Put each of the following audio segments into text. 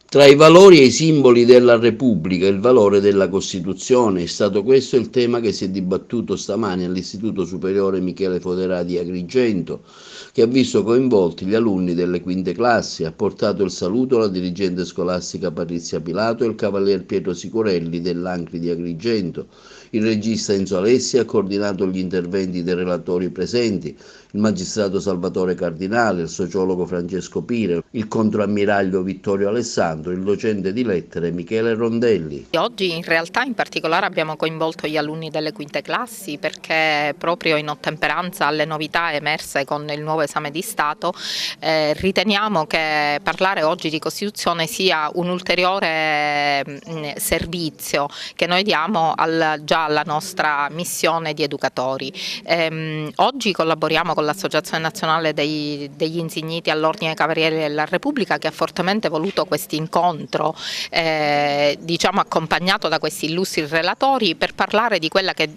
Tra i valori e i simboli della Repubblica, il valore della Costituzione, è stato questo il tema che si è dibattuto stamani all'Istituto Superiore Michele Foderà di Agrigento, che ha visto coinvolti gli alunni delle quinte classi. Ha portato il saluto la dirigente scolastica Patrizia Pilato e il cavalier Pietro Sicurelli dell'Ancri di Agrigento. Il regista Enzo Alessi ha coordinato gli interventi dei relatori presenti, il magistrato Salvatore Cardinale, il sociologo Francesco Pire, il controammiraglio Vittorio Alessandro, il docente di lettere Michele Rondelli. Oggi in realtà in particolare abbiamo coinvolto gli alunni delle quinte classi perché proprio in ottemperanza alle novità emerse con il nuovo esame di Stato riteniamo che parlare oggi di Costituzione sia un ulteriore servizio che noi diamo già alla nostra missione di educatori. Oggi collaboriamo con l'Associazione Nazionale degli Insigniti all'Ordine Cavalieri della Repubblica, che ha fortemente voluto questo incontro, diciamo accompagnato da questi illustri relatori, per parlare di quella che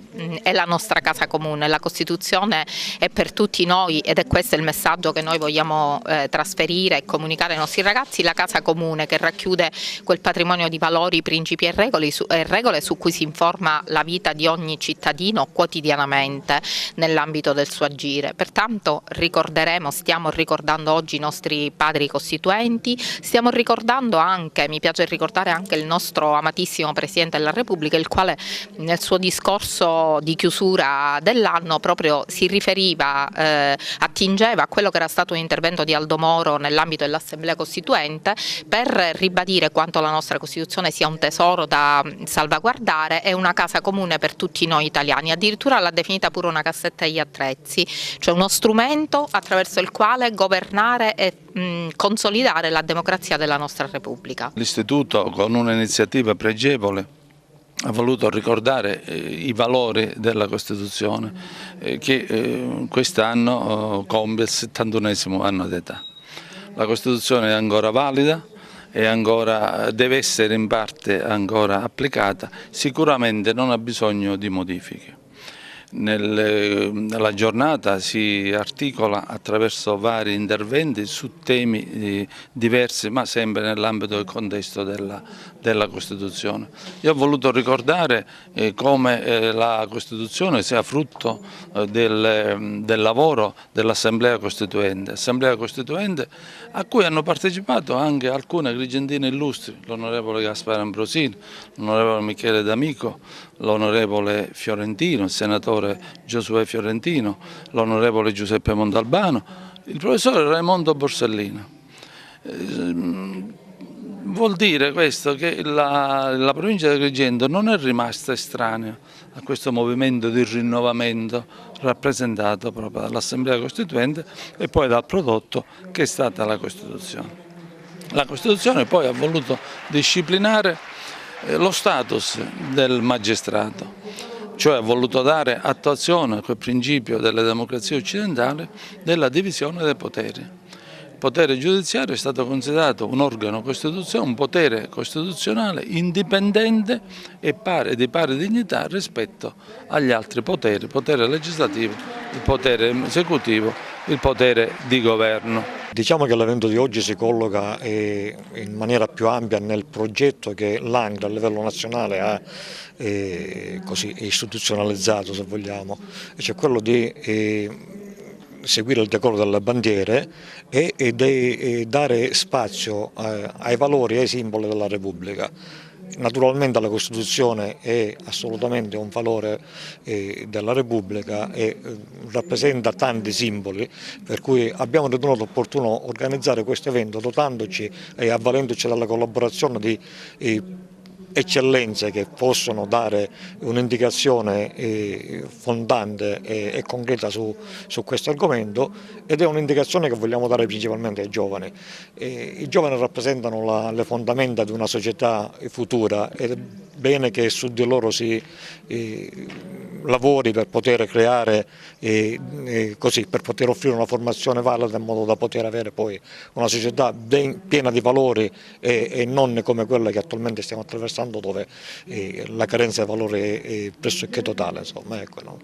è la nostra casa comune. La Costituzione è per tutti noi ed è questo il messaggio che noi vogliamo trasferire e comunicare ai nostri ragazzi: la casa comune che racchiude quel patrimonio di valori, principi e regole su cui si informa la vita di ogni cittadino quotidianamente nell'ambito del suo agire. Pertanto stiamo ricordando oggi i nostri padri costituenti, stiamo ricordando anche, mi piace ricordare anche il nostro amatissimo Presidente della Repubblica, il quale nel suo discorso di chiusura dell'anno proprio si riferiva, attingeva a quello che era stato un intervento di Aldo Moro nell'ambito dell'Assemblea Costituente, per ribadire quanto la nostra Costituzione sia un tesoro da salvaguardare e una casa comune per tutti noi italiani. Addirittura l'ha definita pure una cassetta degli attrezzi, cioè uno strumento attraverso il quale governare e consolidare la democrazia della nostra Repubblica. L'Istituto, con un'iniziativa pregevole, ha voluto ricordare i valori della Costituzione che quest'anno compie il 71° anno d'età. La Costituzione è ancora valida, deve essere in parte ancora applicata, sicuramente non ha bisogno di modifiche. Nella giornata si articola attraverso vari interventi su temi diversi, ma sempre nell'ambito del contesto della Costituzione. Io ho voluto ricordare come la Costituzione sia frutto del lavoro dell'Assemblea Costituente, a cui hanno partecipato anche alcune agrigentine illustri, l'onorevole Gaspare Ambrosini, l'onorevole Michele D'Amico, l'onorevole Fiorentino, il senatore Giosuè Fiorentino, l'onorevole Giuseppe Montalbano, il professore Raimondo Borsellino. Vuol dire questo che la provincia di Agrigento non è rimasta estranea a questo movimento di rinnovamento rappresentato proprio dall'Assemblea Costituente e poi dal prodotto che è stata la Costituzione. La Costituzione poi ha voluto disciplinare lo status del magistrato, cioè ha voluto dare attuazione a quel principio delle democrazie occidentali della divisione dei poteri. Il potere giudiziario è stato considerato un organo costituzionale, un potere costituzionale indipendente e di pari dignità rispetto agli altri poteri, il potere legislativo, il potere esecutivo, il potere di governo. Diciamo che l'evento di oggi si colloca in maniera più ampia nel progetto che l'ANCRA a livello nazionale ha istituzionalizzato, se vogliamo, cioè quello di seguire il decoro delle bandiere e dare spazio ai valori e ai simboli della Repubblica. Naturalmente la Costituzione è assolutamente un valore della Repubblica e rappresenta tanti simboli, per cui abbiamo ritenuto opportuno organizzare questo evento dotandoci e avvalendoci della collaborazione di eccellenze che possono dare un'indicazione fondante e concreta su questo argomento, ed è un'indicazione che vogliamo dare principalmente ai giovani. I giovani rappresentano le fondamenta di una società futura ed è bene che su di loro si lavori per poter creare, per poter offrire una formazione valida in modo da poter avere poi una società piena di valori e non come quella che attualmente stiamo attraversando, dove la carenza di valore è pressoché totale. Insomma, ecco, no?